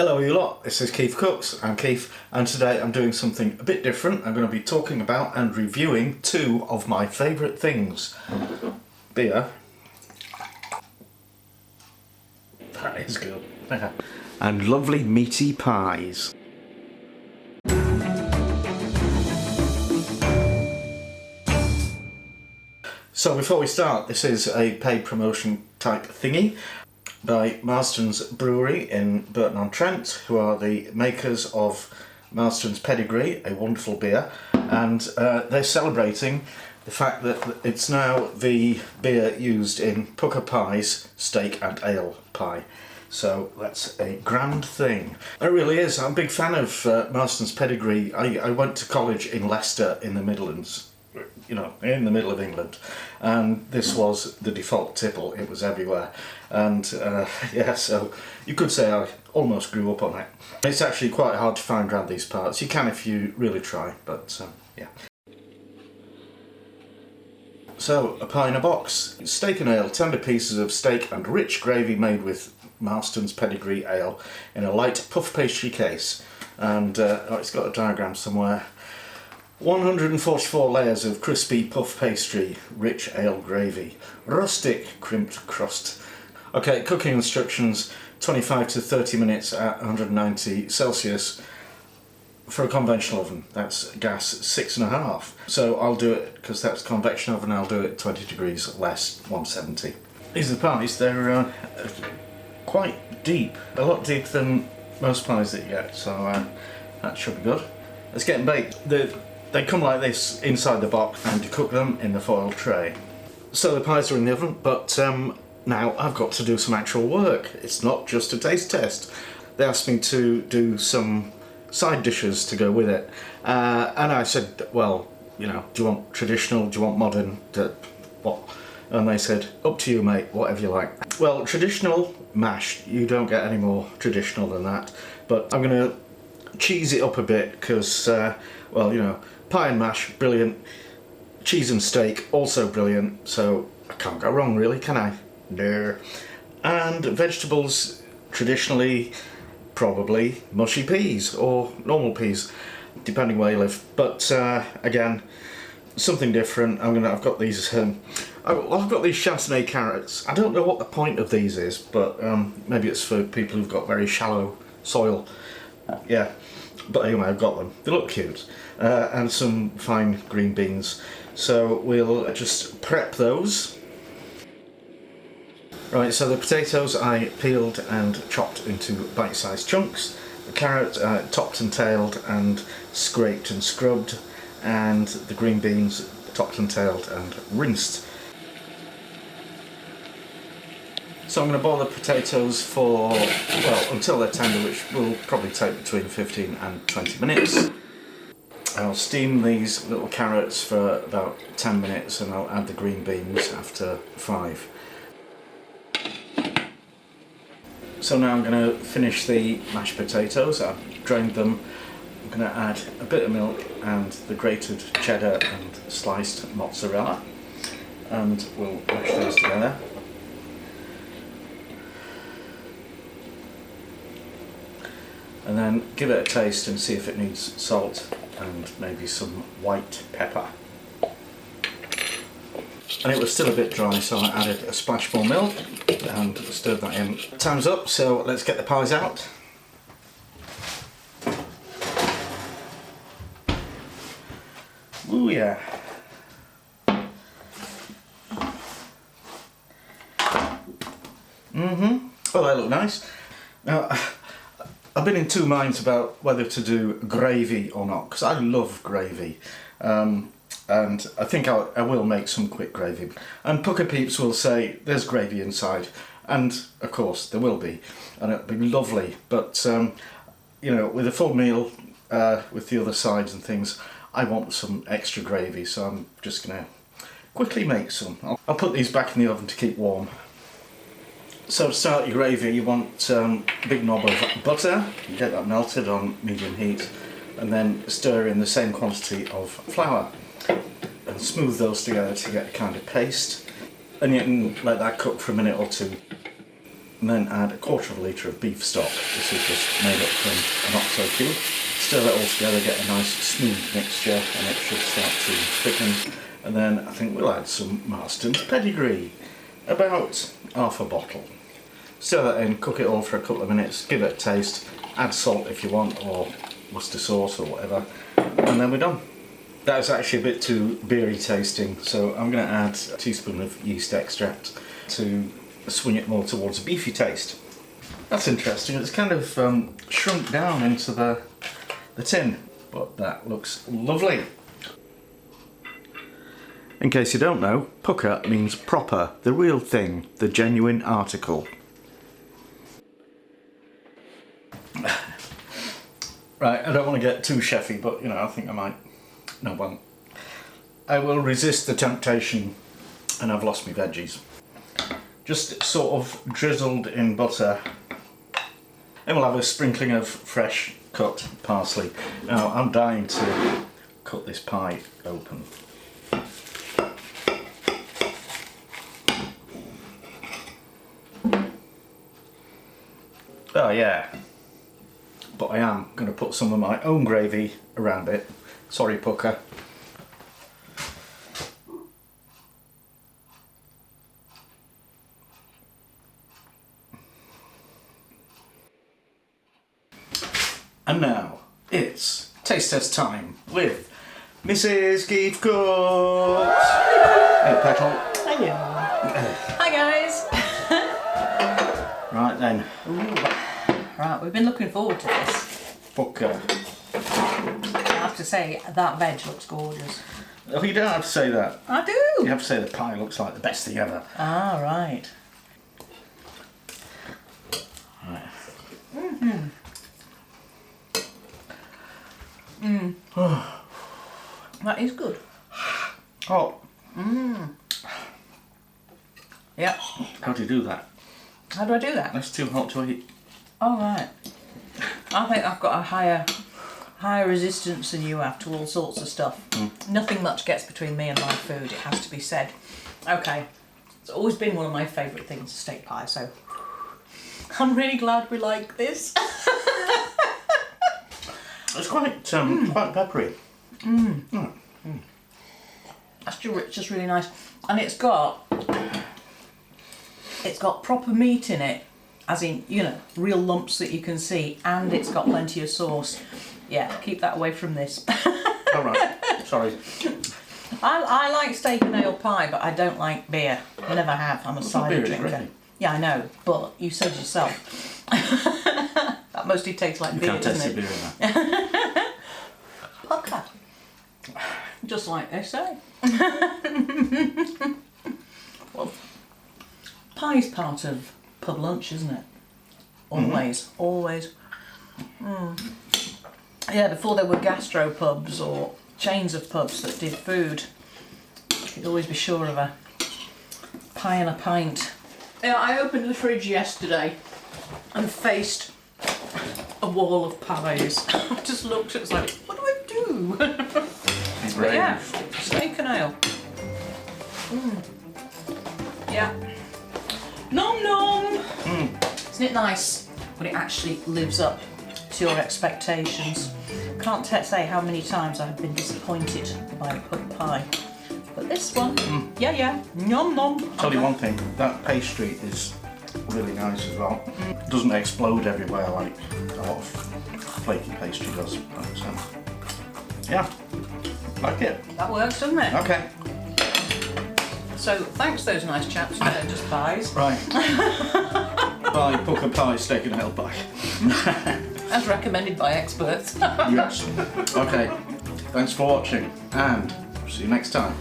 Hello you lot, this is KeefCooks, I'm Keef, and today I'm doing something a bit different. I'm going to be talking about and reviewing two of my favourite things. Beer. That is good. And lovely meaty pies. So before we start, this is a paid promotion type thingy by Marston's Brewery in Burton-on-Trent, who are the makers of Marston's Pedigree, a wonderful beer, and they're celebrating the fact that it's now the beer used in Pukka pies, steak and ale pie. So that's a grand thing. It really is. I'm a big fan of Marston's Pedigree. I went to college in Leicester in the Midlands, you know, in the middle of England, and this was the default tipple. It was everywhere, and yeah, so you could say I almost grew up on it. It's actually quite hard to find around these parts. You can if you really try, but yeah. So, a pie in a box. Steak and ale, tender pieces of steak and rich gravy made with Marston's Pedigree ale in a light puff pastry case, and oh, it's got a diagram somewhere. 144 layers of crispy puff pastry, rich ale gravy, rustic crimped crust. Okay, cooking instructions: 25 to 30 minutes at 190 Celsius for a conventional oven. That's gas 6.5. So I'll do it, because that's convection oven, I'll do it 20 degrees less, 170. These are the pies. They're quite deep, a lot deeper than most pies that you get, so that should be good. Let's get them baked. They come like this inside the box, and you cook them in the foil tray. So the pies are in the oven, but now I've got to do some actual work. It's not just a taste test. They asked me to do some side dishes to go with it, and I said, well, you know, do you want traditional, do you want modern, what? And they said, up to you mate, whatever you like. Well, traditional mash, you don't get any more traditional than that, but I'm going to cheese it up a bit, because well, you know, pie and mash, brilliant. Cheese and steak, also brilliant, so I can't go wrong really, can I? No. And vegetables, traditionally, probably mushy peas or normal peas, depending where you live. But again, something different. I've got these I've got these chantenay carrots. I don't know what the point of these is, but maybe it's for people who've got very shallow soil. Yeah, but anyway, I've got them. They look cute. And some fine green beans. So we'll just prep those. Right, so the potatoes I peeled and chopped into bite-sized chunks. The carrot topped and tailed and scraped and scrubbed. And the green beans topped and tailed and rinsed. So I'm going to boil the potatoes for, well, until they're tender, which will probably take between 15 and 20 minutes. I'll steam these little carrots for about 10 minutes, and I'll add the green beans after 5. So now I'm going to finish the mashed potatoes. I've drained them. I'm going to add a bit of milk and the grated cheddar and sliced mozzarella, and we'll mash those together. And then give it a taste and see if it needs salt and maybe some white pepper. And it was still a bit dry, so I added a splash more milk and stirred that in. Time's up, so let's get the pies out. Ooh yeah. Oh, they look nice. Now, I've been in two minds about whether to do gravy or not, because I love gravy, and I think I will make some quick gravy. And Pukka peeps will say there's gravy inside, and of course there will be, and it'll be lovely, but you know, with a full meal with the other sides and things, I want some extra gravy, so I'm just going to quickly make some. I'll put these back in the oven to keep warm. So to start your gravy, you want a big knob of butter. You get that melted on medium heat, and then stir in the same quantity of flour and smooth those together to get a kind of paste. And you can let that cook for a minute or two. and then add 1/4 litre of beef stock. This is just made up from an oxo cube. Stir that all together, get a nice smooth mixture, and it should start to thicken. And then I think we'll add some Marston's Pedigree, about half a bottle. Stir that in, cook it all for a couple of minutes, give it a taste, add salt if you want, or Worcester sauce or whatever, and then we're done. That is actually a bit too beery tasting, so I'm going to add a teaspoon of yeast extract to swing it more towards a beefy taste. That's interesting, it's kind of shrunk down into the tin, but that looks lovely. In case you don't know, Pukka means proper, the real thing, the genuine article. Right, I don't want to get too chefy, but you know, I think I might. No, well, I will resist the temptation, and I've lost my veggies. Just sort of drizzled in butter, and we'll have a sprinkling of fresh cut parsley. Now, I'm dying to cut this pie open. Oh yeah, but I am going to put some of my own gravy around it. Sorry, Pukka. And now it's taste test time with Mrs. KeefCooks. Hey, Petal. Hello. Hi guys. Right then. Ooh. Right, we've been looking forward to this. Pukka. I have to say, that veg looks gorgeous. Oh, you don't have to say that. I do. You have to say the pie looks like the best thing ever. Ah, right. Right. That is good. Oh. Yeah. How do you do that? How do I do that? That's too hot to eat. Oh, right. I think I've got a higher resistance than you have to all sorts of stuff. Nothing much gets between me and my food, it has to be said. Okay. It's always been one of my favourite things, steak pie, so I'm really glad we like this. It's quite quite peppery. That's just really nice, and it's got proper meat in it, as in, you know, real lumps that you can see, and it's got plenty of sauce. Yeah, keep that away from this. All right. Sorry. I like steak and ale pie, but I don't like beer. I never have. I'm a cider drinker. Really? Yeah, I know, but you said yourself. That mostly tastes like beer, doesn't it? You can't taste the beer in that. Pukka. Just like they say. Well, pie's part of pub lunch, isn't it? Always, always. Yeah, before there were gastro pubs or chains of pubs that did food, you'd always be sure of a pie and a pint. Yeah, I opened the fridge yesterday and faced a wall of pies. I just looked, it was like, what do I do? But yeah, steak and ale. Yeah. Nom nom! Isn't it nice when it actually lives up to your expectations? Can't say how many times I've been disappointed by a pub pie. But this one, yeah, nom nom. Tell you one thing, that pastry is really nice as well. Doesn't explode everywhere like a lot of flaky pastry does. Yeah, like it. That works, doesn't it? Okay. So thanks those nice chaps who don't just pies. Right. Buy Pukka pie, steak and ale pie. As recommended by experts. Yes. Okay. Thanks for watching, and see you next time.